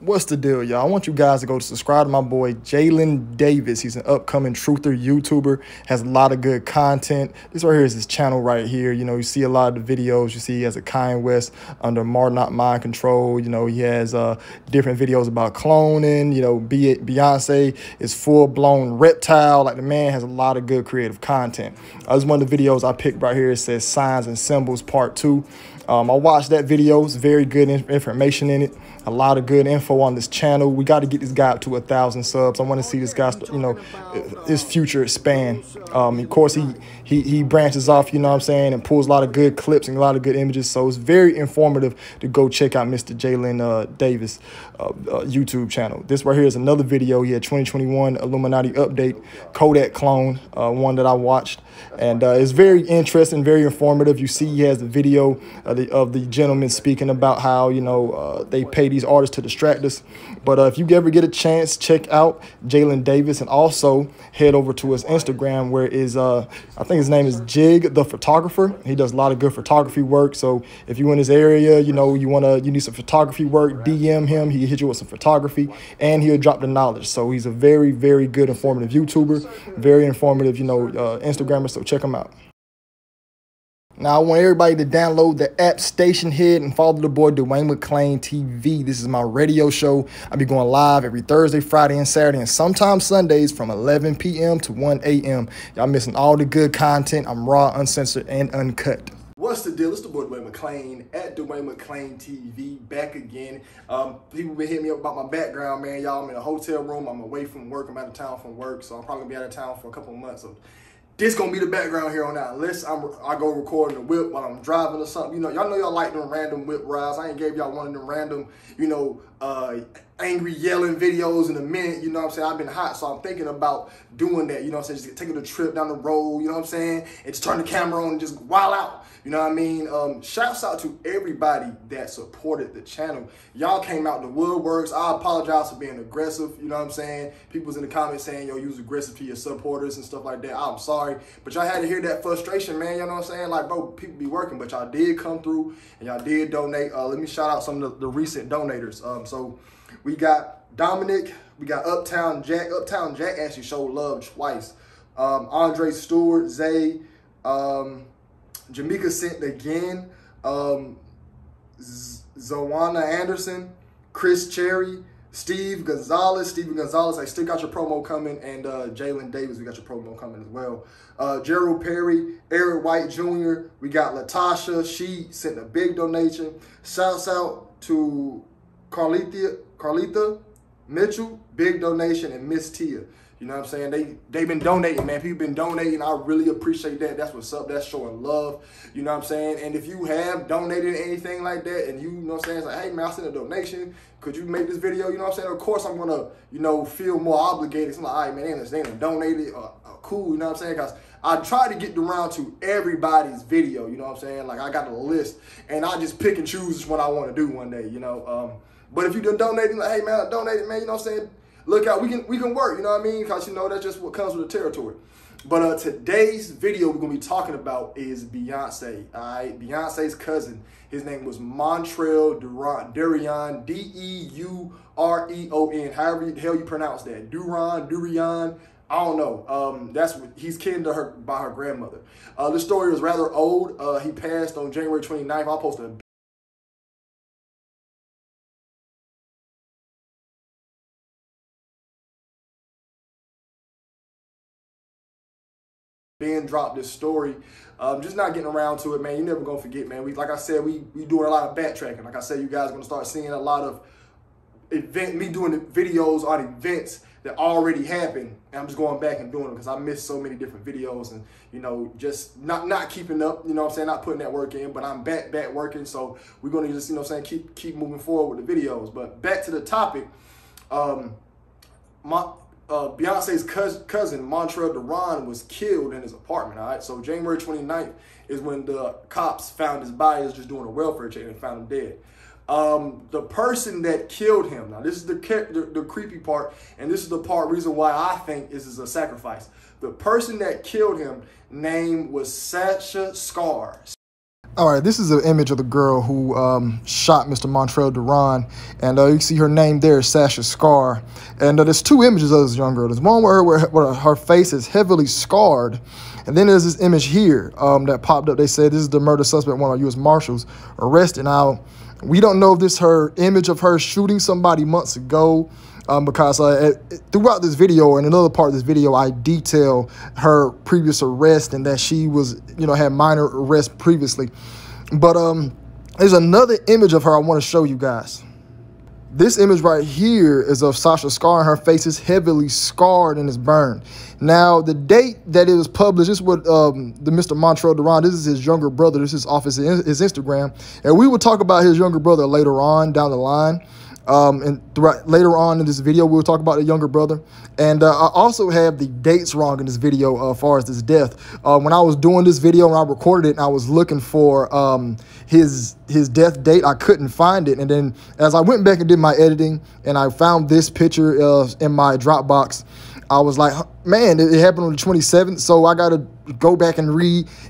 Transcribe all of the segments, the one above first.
What's the deal, y'all? I want you guys to go to subscribe to my boy Jalen Davis. He's an upcoming truther YouTuber, has a lot of good content. This right here is his channel right here. You know, you see a lot of the videos. You see he has a Kanye West under Not Mind Control. You know, he has different videos about cloning. You know, be it Beyonce is full-blown reptile. Like, the man has a lot of good creative content. This is one of the videos I picked right here. It says Signs and Symbols Part 2. I watched that video. It's very good information in it. A lot of good info on this channel. We got to get this guy up to 1,000 subs. I want to see this guy, you know, his future expand. Of course, he branches off, you know what I'm saying, and pulls a lot of good clips and a lot of good images. So it's very informative to go check out Mr. Jalen Davis YouTube channel. This right here is another video. He had 2021 Illuminati update, Kodak clone, one that I watched. And it's very interesting, very informative. You see he has the video of the gentleman speaking about how, you know, they pay these artists to distract us. But if you ever get a chance, check out Jalen Davis, and also head over to his Instagram, where is I think his name is Jig the Photographer. He does a lot of good photography work. So if you're in this area, you know, you need some photography work, DM him. He hit you with some photography, and he'll drop the knowledge. So he's a very, very good informative YouTuber, very informative, you know, Instagrammer. So check him out. Now, I want everybody to download the app Stationhead and follow the boy duanemcleantv. This is my radio show. I'll be going live every Thursday, Friday, and Saturday, and sometimes Sundays from 11 p.m. to 1 a.m. Y'all missing all the good content. I'm raw, uncensored, and uncut. What's the deal? It's the boy Dwayne McClain at duanemcleantv, back again. People been hitting me up about my background, man. Y'all, I'm in a hotel room. I'm away from work. I'm out of town from work, so I'm probably gonna be out of town for a couple of months. So this gonna be the background here on out. Unless I go recording the whip while I'm driving or something. You know y'all like them random whip rides. I ain't gave y'all one of them random, you know, angry yelling videos in a minute. You know what I'm saying? I've been hot, so I'm thinking about doing that. You know what I'm saying? Just taking a trip down the road. You know what I'm saying? And just turn the camera on and just wild out. You know what I mean? Shouts out to everybody that supported the channel. Y'all came out the woodworks. I apologize for being aggressive. You know what I'm saying? People was in the comments saying, yo, you was aggressive to your supporters and stuff like that. I'm sorry. But y'all had to hear that frustration, man. You know what I'm saying? Like, bro, people be working, but y'all did come through and y'all did donate. Let me shout out some of the recent donators. So we got Dominic, we got Uptown Jack. Uptown Jack actually showed love twice. Andre Stewart, Zay, Jamaica sent again, Zoana Anderson, Chris Cherry, Steve Gonzalez, I still got your promo coming, and Jalen Davis, we got your promo coming as well. Gerald Perry, Eric White Jr., we got Latasha, she sent a big donation. Shouts out to Carlita Mitchell, big donation, and Miss Tia. You know what I'm saying? They've been donating, man. People been donating. I really appreciate that. That's what's up. That's showing love. You know what I'm saying? And if you have donated anything like that, and you know what I'm saying, it's like, hey, man, I sent a donation. Could you make this video? You know what I'm saying? Of course, I'm going to, you know, feel more obligated. So I'm like, all right, man, they ain't donated. Cool, you know what I'm saying? Because I try to get around to everybody's video. You know what I'm saying? Like, I got a list, and I just pick and choose what I want to do one day, you know. But if you done donating, like, hey, man, I donated, man, you know what I'm saying? Look out, we can work, you know what I mean? Because, you know, that's just what comes with the territory. But today's video we're going to be talking about is Beyonce, all right? Beyonce's cousin. His name was Montrell Durion, D-E-U-R-E-O-N, however the hell you pronounce that. Durion, I don't know. That's what he's kin to her by her grandmother. This story was rather old. He passed on January 29th. I'll post a Ben dropped this story. Just not getting around to it, man. You're never gonna forget, man. Like I said, we doing a lot of backtracking. Like I said, you guys are gonna start seeing a lot of me doing the videos on events that already happened. And I'm just going back and doing them because I missed so many different videos, and you know, just not keeping up. You know what I'm saying? Not putting that work in, but I'm back working. So we're gonna just, you know what I'm saying, keep moving forward with the videos. But back to the topic. Beyonce's cousin, Montrell Durion, was killed in his apartment, all right? So January 29th is when the cops found his body. He was just doing a welfare check and found him dead. The person that killed him, now this is the creepy part, and this is the reason why I think this is a sacrifice. The person that killed him name was Sasha Scar. All right, this is an image of the girl who shot Mr. Montrell Duran, and you can see her name there, Sasha Scar. And there's two images of this young girl. There's one where her face is heavily scarred, and then there's this image here that popped up. They said this is the murder suspect, one of U.S. Marshals, arrested. Now, we don't know if this is her image of her shooting somebody months ago, because throughout this video and another part of this video, I detail her previous arrest and that she was, had minor arrests previously. But there's another image of her I want to show you guys. This image right here is of Sasha Scar, and her face is heavily scarred and is burned. Now, the date that it was published, this is what the Mr. Montrell Duran, this is his younger brother. This is off his Instagram. And we will talk about his younger brother later on down the line. And later on in this video, we'll talk about the younger brother. And I also have the dates wrong in this video as far as this death. When I was doing this video and I recorded it, and I was looking for his death date, I couldn't find it. And then as I went back and did my editing and I found this picture in my Dropbox, I was like, man, it happened on the 27th. So I got to go back and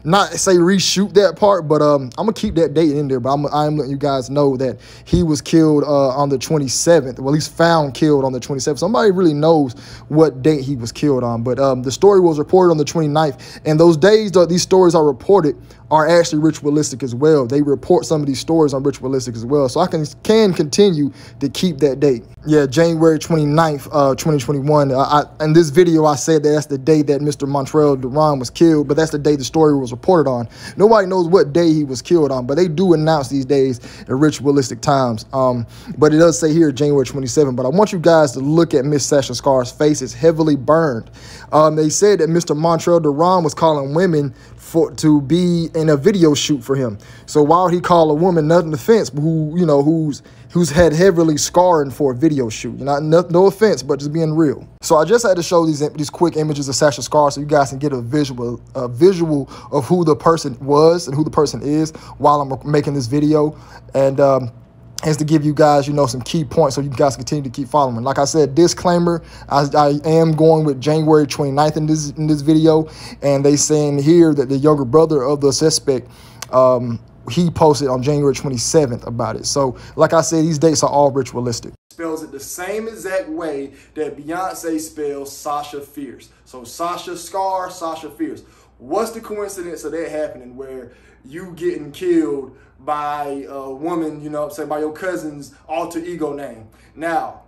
not say reshoot that part, but I'm going to keep that date in there. But I'm letting you guys know that he was killed on the 27th, well, at least found killed on the 27th. Somebody really knows what date he was killed on. But the story was reported on the 29th. And those days that these stories are reported are actually ritualistic as well. They report some of these stories on ritualistic as well. So I can continue to keep that date. Yeah, January 29th, 2021. In this video, I said that that's the day that Mr. Montrell Duran was killed, but that's the day the story was reported on. Nobody knows what day he was killed on, but they do announce these days at ritualistic times. But it does say here January 27th. But I want you guys to look at Miss Sasha Scar's face. It's heavily burned. They said that Mr. Montrell Duran was calling women to be in a video shoot for him. So while he called a woman, nothing offense, but who's had heavily scarring for a video shoot. No offense, but just being real. So I just had to show these quick images of Sasha Scar so you guys can get a visual of who the person was and who the person is while I'm making this video. And is to give you guys, some key points so you guys continue to keep following. Like I said, disclaimer, I am going with January 29th in this video, and they saying here that the younger brother of the suspect, he posted on January 27th about it. So, like I said, these dates are all ritualistic. Spells it the same exact way that Beyonce spells Sasha Fierce. So Sasha Scar, Sasha Fierce. What's the coincidence of that happening where you getting killed by a woman, by your cousin's alter ego name? Now,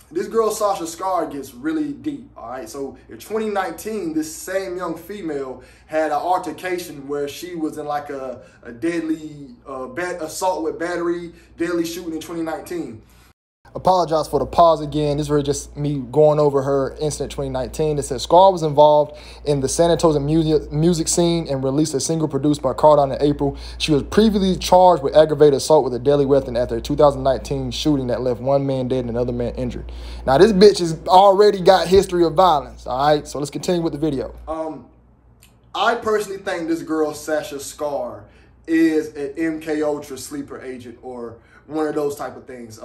this girl Sasha Scar gets really deep, all right? So in 2019, this same young female had an altercation where she was in like a deadly assault with battery, deadly shooting in 2019. Apologize for the pause again. This is really just me going over her incident 2019. It says Scar was involved in the San Antonio music scene and released a single produced by Cardon in April. She was previously charged with aggravated assault with a deadly weapon after a 2019 shooting that left one man dead and another man injured. Now, this bitch has already got history of violence, all right? So let's continue with the video. I personally think this girl, Sasha Scar, is an MK Ultra sleeper agent or one of those type of things.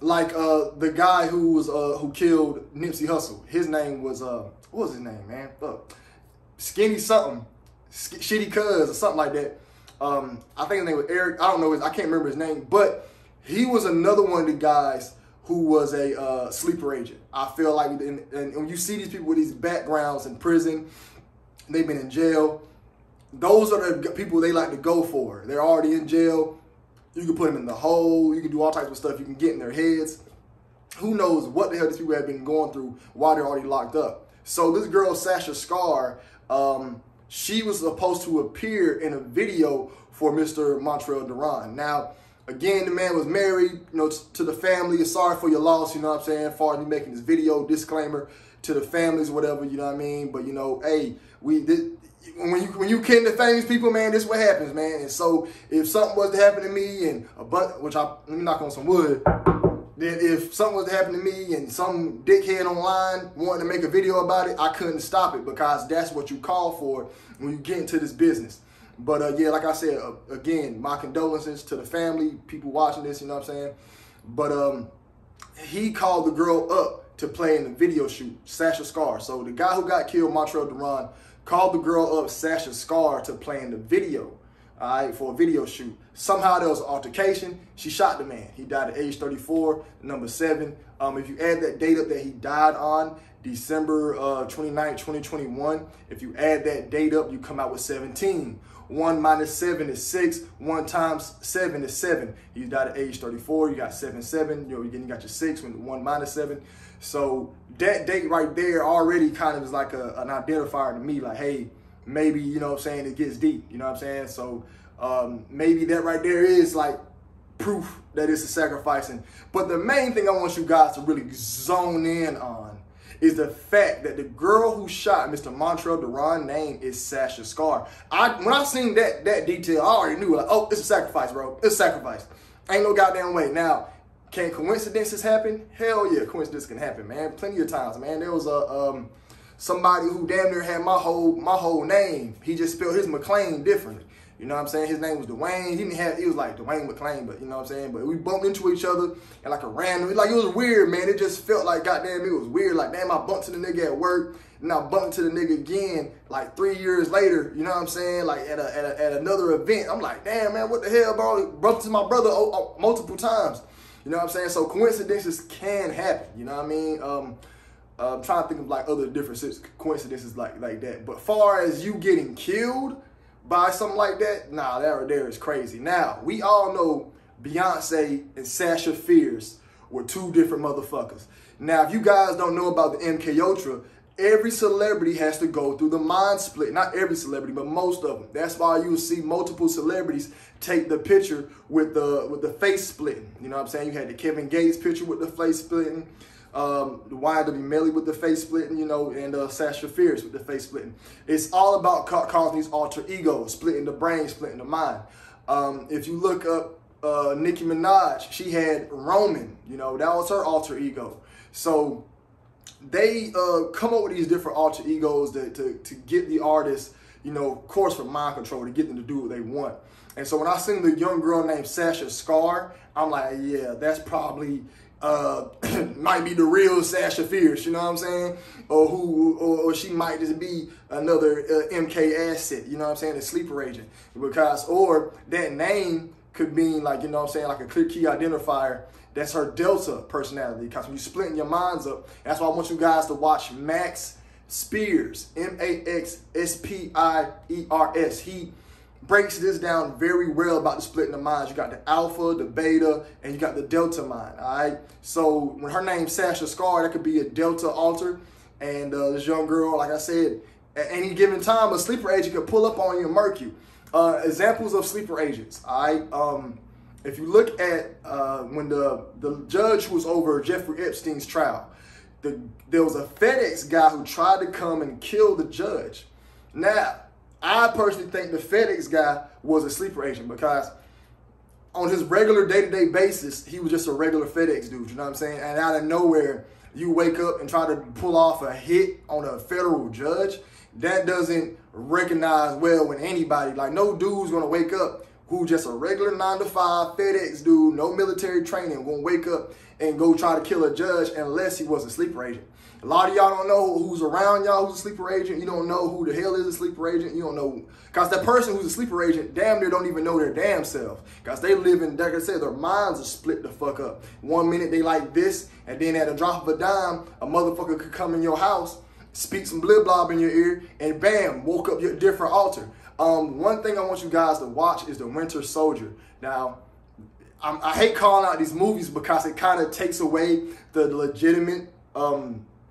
Like the guy who killed Nipsey Hussle. His name was what was his name, man? Skinny something, Shitty Cuz or something like that. I think his name was Eric. I don't know I can't remember his name, but he was another one of the guys who was a sleeper agent. I feel like, and when you see these people with these backgrounds in prison, they've been in jail. Those are the people they like to go for. They're already in jail. You can put them in the hole. You can do all types of stuff. You can get in their heads. Who knows what the hell these people have been going through while they're already locked up. So this girl, Sasha Scar, she was supposed to appear in a video for Mr. Montrell Duran. Now, again, the man was married, to the family. Sorry for your loss, you know what I'm saying, as far as me making this video, disclaimer to the families, whatever, you know what I mean. But, hey, when you kin to famous people, man, this is what happens, man. And so if something was to happen to me and let me knock on some wood, then if something was to happen to me and some dickhead online wanted to make a video about it, I couldn't stop it because that's what you call for when you get into this business. But yeah, like I said, again, my condolences to the family, people watching this, you know what I'm saying? But he called the girl up to play in the video shoot, Sasha Scar. So the guy who got killed, Montrell Duran, called the girl up, Sasha Scar, to play in the video. all right, for a video shoot. Somehow there was an altercation. She shot the man. He died at age 34, number 7. If you add that date up that he died on, December 29, 2021, if you add that date up, you come out with 17. 1 minus 7 is 6. 1 times 7 is 7. He died at age 34. You got 7, 7. You got your 6 when 1 minus 7. So that date right there already kind of is like an identifier to me. Like, hey, maybe, you know what I'm saying, it gets deep. You know what I'm saying? So maybe that right there is like proof that it's a sacrificing. But the main thing I want you guys to really zone in on is the fact that the girl who shot Mr. Montrell Duran name is Sasha Scar. When I seen that detail, I already knew, like, oh, it's a sacrifice, bro. It's a sacrifice. Ain't no goddamn way. Now, can coincidences happen? Hell yeah, coincidences can happen, man. Plenty of times, man. There was somebody who damn near had my whole name. He just spelled his McClain differently. You know what I'm saying? His name was Dwayne. He was like Dwayne McClain, but you know what I'm saying? But we bumped into each other and like a random, like it was weird, man. It just felt like goddamn it was weird. Like, damn, I bumped into the nigga at work, and I bumped into the nigga again like 3 years later, you know what I'm saying? Like at another event. I'm like, damn, man, what the hell, bro? Bumped into my brother multiple times. You know what I'm saying? So coincidences can happen, you know what I mean? I'm trying to think of like other different coincidences like that. But far as you getting killed by something like that, nah, that right there is crazy. Now, we all know Beyonce and Sasha Fierce were 2 different motherfuckers. Now, if you guys don't know about the MK Ultra, every celebrity has to go through the mind split. Not every celebrity, but most of them. That's why you will see multiple celebrities take the picture with the face splitting. You know what I'm saying? You had the Kevin Gates picture with the face splitting, the YW Melly with the face splitting, you know, and Sasha Fierce with the face splitting. It's all about causing these alter egos, splitting the brain, splitting the mind. If you look up Nicki Minaj, she had Roman, you know, that was her alter ego. So they come up with these different alter egos to get the artist, you know, of course, for mind control, to get them to do what they want. And so when I seen the young girl named Sasha Scar, I'm like, yeah, that's probably might be the real Sasha Fierce, you know what I'm saying? Or she might just be another MK asset, you know what I'm saying? A sleeper agent. Or that name could mean, like, you know what I'm saying, like a clear key identifier. That's her Delta personality. Because when you're splitting your minds up, that's why I want you guys to watch Max Spears, M-A-X-S-P-I-E-R-S. He breaks this down very well about the splitting the minds. You got the alpha, the beta, and you got the delta mind, all right? So when her name's Sasha Scar, that could be a delta alter. And this young girl, like I said, at any given time, a sleeper agent could pull up on you and murk you. Examples of sleeper agents, all right? If you look at when the judge who was over Jeffrey Epstein's trial, there was a FedEx guy who tried to come and kill the judge. Now, I personally think the FedEx guy was a sleeper agent because on his regular day-to-day basis, he was just a regular FedEx dude, you know what I'm saying? And out of nowhere, you wake up and try to pull off a hit on a federal judge. That doesn't recognize well with anybody. Like, no dude's gonna wake up who just a regular 9-to-5 FedEx dude, no military training, gonna wake up and go try to kill a judge unless he was a sleeper agent. A lot of y'all don't know who's around y'all who's a sleeper agent. You don't know who the hell is a sleeper agent. You don't know. Because that person who's a sleeper agent damn near don't even know their damn self. Because they live in, like I said, their minds are split the fuck up. 1 minute they like this, and then at a drop of a dime, a motherfucker could come in your house, speak some blib blob in your ear, and bam, woke up your different alter. One thing I want you guys to watch is The Winter Soldier. Now, I hate calling out these movies because it kind of takes away the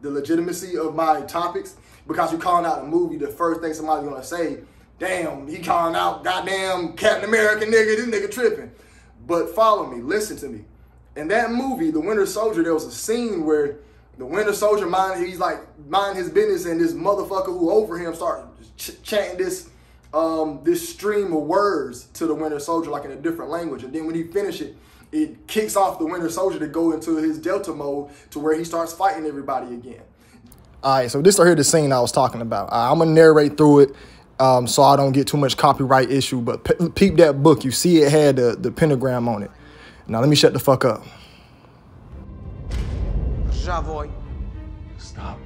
legitimacy of my topics. Because you're calling out a movie, the first thing somebody's gonna say, damn, he calling out goddamn Captain America nigga, this nigga tripping. But follow me, listen to me. In that movie, The Winter Soldier, there was a scene where the Winter Soldier mind his business, and this motherfucker who over him started chanting this stream of words to the Winter Soldier, like in a different language. And then when he finished it, it kicks off the Winter Soldier to go into his Delta mode to where he starts fighting everybody again. All right, so this right here the scene I was talking about. I'm going to narrate through it so I don't get too much copyright issue, but peep that book. You see it had the pentagram on it. Now let me shut the fuck up. Stop.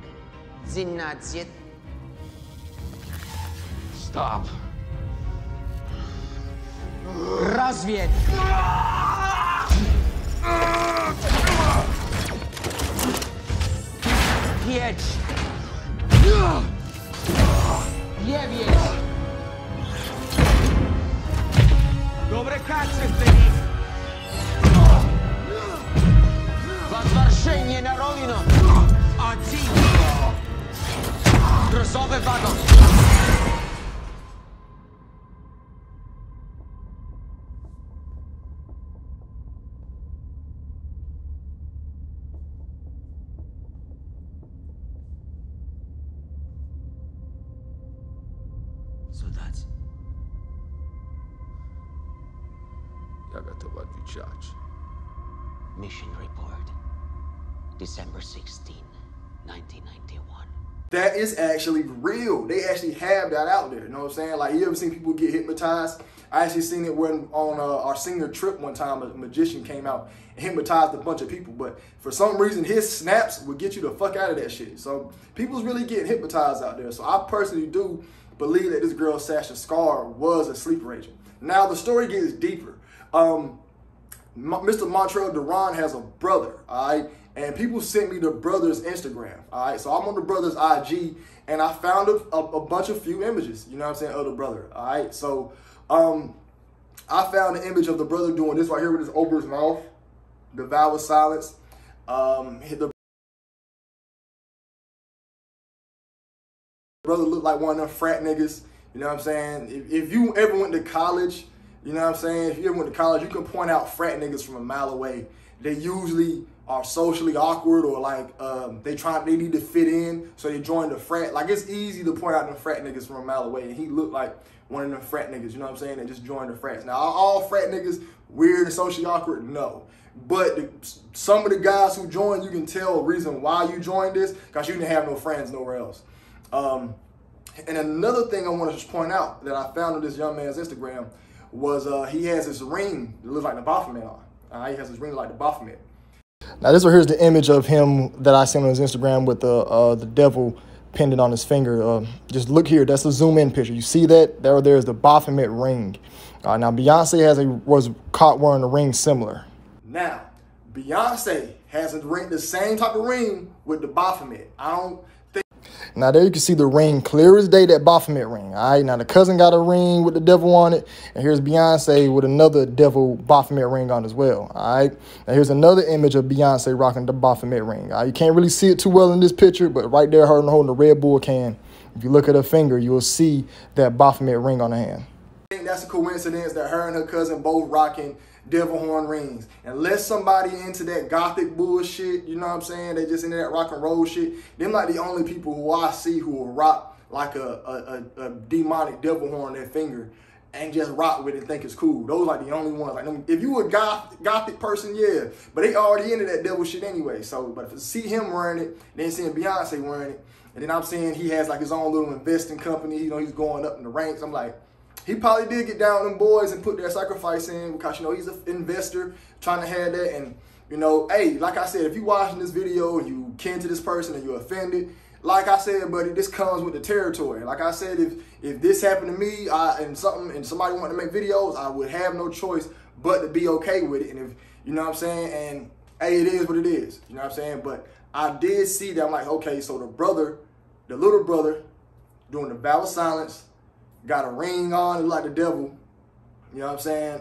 Stop. Rozwiedź! Jedź! Nie wiedz! Dobre kacze w tymi! Warszynie na rolino! A ci! Grozowy wagon! Soldaci. Ja готов отвечать. Mission report. December 16, 1991. That is actually real. They actually have that out there. You know what I'm saying? Like, you ever seen people get hypnotized? I actually seen it when on our senior trip one time, a magician came out and hypnotized a bunch of people. But for some reason, his snaps would get you the fuck out of that shit. So people's really getting hypnotized out there. So I personally do believe that this girl, Sasha Scar, was a sleeper agent. Now, the story gets deeper. Mr. Montreal Duran has a brother, all right? And people sent me the brother's Instagram, all right? So I'm on the brother's IG, and I found a bunch of few images, you know what I'm saying, of the brother, all right? So I found an image of the brother doing this right here with his over his mouth, the vow of silence. The brother looked like one of them frat niggas, you know what I'm saying? If you ever went to college, you know what I'm saying? If you ever went to college, you can point out frat niggas from a mile away. They usually are socially awkward, or like they need to fit in, so they join the frat. Like, it's easy to point out them frat niggas from a mile away, and he looked like one of them frat niggas, you know what I'm saying? They just joined the frats. Now, are all frat niggas weird and socially awkward? No. But some of the guys who joined, you can tell a reason why you joined this, because you didn't have no friends nowhere else. And another thing I want to just point out that I found on this young man's Instagram was he has this ring that looks like the Baphomet on. He has this ring like the Baphomet. Now, this right here is the image of him that I seen on his Instagram with the devil pendant on his finger. Just look here. That's a zoom in picture. You see that? There's the Baphomet ring. Now, Beyonce was caught wearing a ring similar. Now, Beyonce has a ring, the same type of ring with the Baphomet. Now, there you can see the ring clear as day, that Baphomet ring. All right, now the cousin got a ring with the devil on it, and here's Beyonce with another devil Baphomet ring on as well. All right, now here's another image of Beyonce rocking the Baphomet ring. All right, you can't really see it too well in this picture, but right there, her holding the Red Bull can. If you look at her finger, you will see that Baphomet ring on her hand. I think that's a coincidence that her and her cousin both rocking devil horn rings. Unless somebody into that gothic bullshit, you know what I'm saying? They just into that rock and roll shit. Them like the only people who I see who will rock like a demonic devil horn on their finger and just rock with it and think it's cool. Those like the only ones. Like, if you a gothic person, yeah, but they already into that devil shit anyway. So, but if I see him wearing it, then seeing Beyonce wearing it, and then I'm seeing he has like his own little investing company, you know, he's going up in the ranks. I'm like, he probably did get down with them boys and put their sacrifice in, because, you know, he's an investor trying to have that. And, you know, hey, like I said, if you watching this video and you kin to this person and you're offended, like I said, buddy, this comes with the territory. Like I said, if this happened to me and somebody wanted to make videos, I would have no choice but to be okay with it. And if, you know what I'm saying, and hey, it is what it is, you know what I'm saying? But I did see that. I'm like, okay, so the little brother doing the vow of silence, got a ring on like the devil, you know what I'm saying?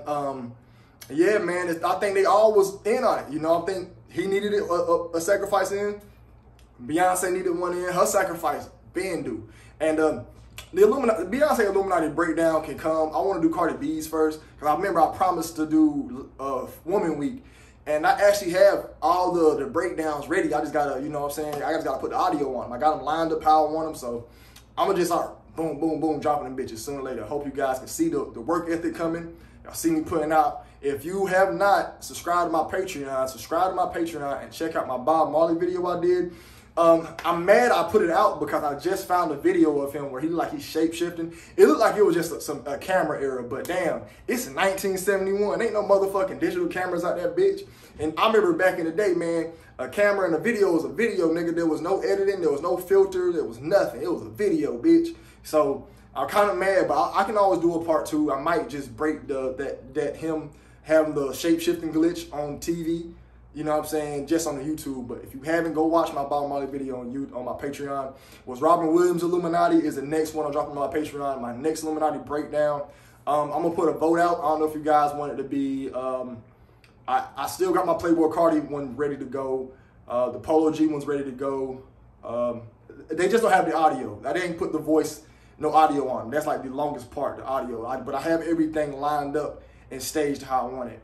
Yeah, man, I think they all was in on it. You know, I think he needed a sacrifice in. Beyonce needed one in. Her sacrifice been due. And the Beyonce Illuminati breakdown can come. I want to do Cardi B's first, because I remember I promised to do Woman Week. And I actually have all the breakdowns ready. I just got to, you know what I'm saying? I just got to put the audio on them. I got them lined up how I want them. So I'm going to just start boom, boom, boom, dropping them bitches sooner or later. Hope you guys can see the work ethic coming. Y'all see me putting out. If you have not subscribed to my Patreon, subscribe to my Patreon and check out my Bob Marley video I did. I'm mad I put it out because I just found a video of him where he looked like he's shape-shifting. It looked like it was just a camera error, but damn, it's 1971. Ain't no motherfucking digital cameras out there, bitch. And I remember back in the day, man, a camera and a video was a video, nigga. There was no editing, there was no filter, there was nothing. It was a video, bitch. So I'm kind of mad, but I can always do a part 2. I might just break that him having the shape-shifting glitch on TV. You know what I'm saying? Just on the YouTube. But if you haven't, go watch my Bob Marley video on my Patreon. Was Robin Williams Illuminati is the next one I'm dropping on my Patreon. My next Illuminati breakdown. I'm going to put a vote out. I don't know if you guys want it to be... I still got my Playboy Cardi one ready to go. The Polo G one's ready to go. They just don't have the audio. I didn't put the voice, no audio on. That's like the longest part, the audio. But I have everything lined up and staged how I want it.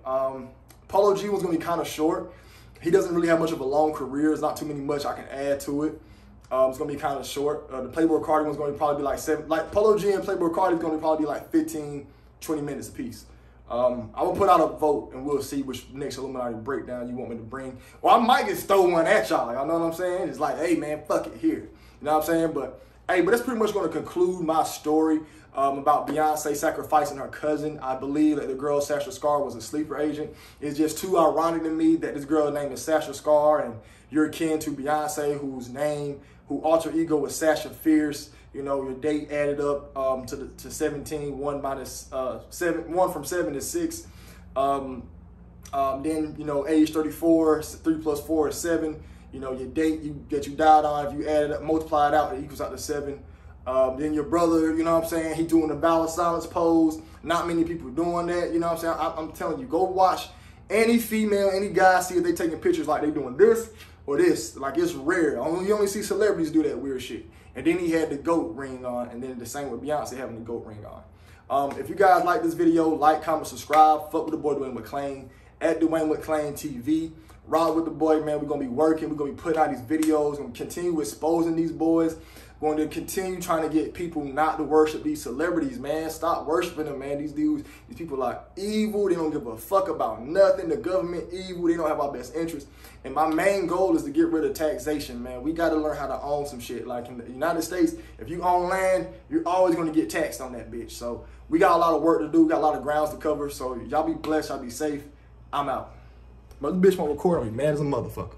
Polo G one's going to be kind of short. He doesn't really have much of a long career. There's not too much I can add to it. It's going to be kind of short. The Playboy Cardi one's going to probably be like 7. Like Polo G and Playboy Cardi is going to probably be like 15, 20 minutes a piece. I will put out a vote and we'll see which next Illuminati breakdown you want me to bring. Or I might just throw one at y'all. Y'all know what I'm saying? It's like, hey man, fuck it here. You know what I'm saying? But hey, that's pretty much going to conclude my story about Beyonce sacrificing her cousin. I believe that the girl Sasha Scar was a sleeper agent. It's just too ironic to me that this girl's name is Sasha Scar and you're kin to Beyonce, who alter ego was Sasha Fierce. You know, your date added up to 17. 1 from 7 is 6. Then, you know, age 34, 3 plus 4 is 7. You know, your date that you died on, if you add it up, multiply it out, it equals out to 7. Then your brother, you know what I'm saying, he doing the valid silence pose. Not many people doing that, you know what I'm saying. I'm telling you, go watch any female, any guy, see if they taking pictures like they doing this or this. Like, it's rare. You only see celebrities do that weird shit. And then he had the GOAT ring on, and then the same with Beyonce having the GOAT ring on. If you guys like this video, like, comment, subscribe. Fuck with the boy Duane McClain at duanemcleantv. Ride with the boy, man. We're going to be working. We're going to be putting out these videos. We're going to continue exposing these boys. We're going to continue trying to get people not to worship these celebrities, man. Stop worshiping them, man. These dudes, these people are evil. They don't give a fuck about nothing. The government evil. They don't have our best interest. And my main goal is to get rid of taxation, man. We got to learn how to own some shit. Like in the United States, if you own land, you're always going to get taxed on that bitch. So we got a lot of work to do. We got a lot of grounds to cover. So y'all be blessed. Y'all be safe. I'm out. But this bitch won't record. I'll be mad as a motherfucker.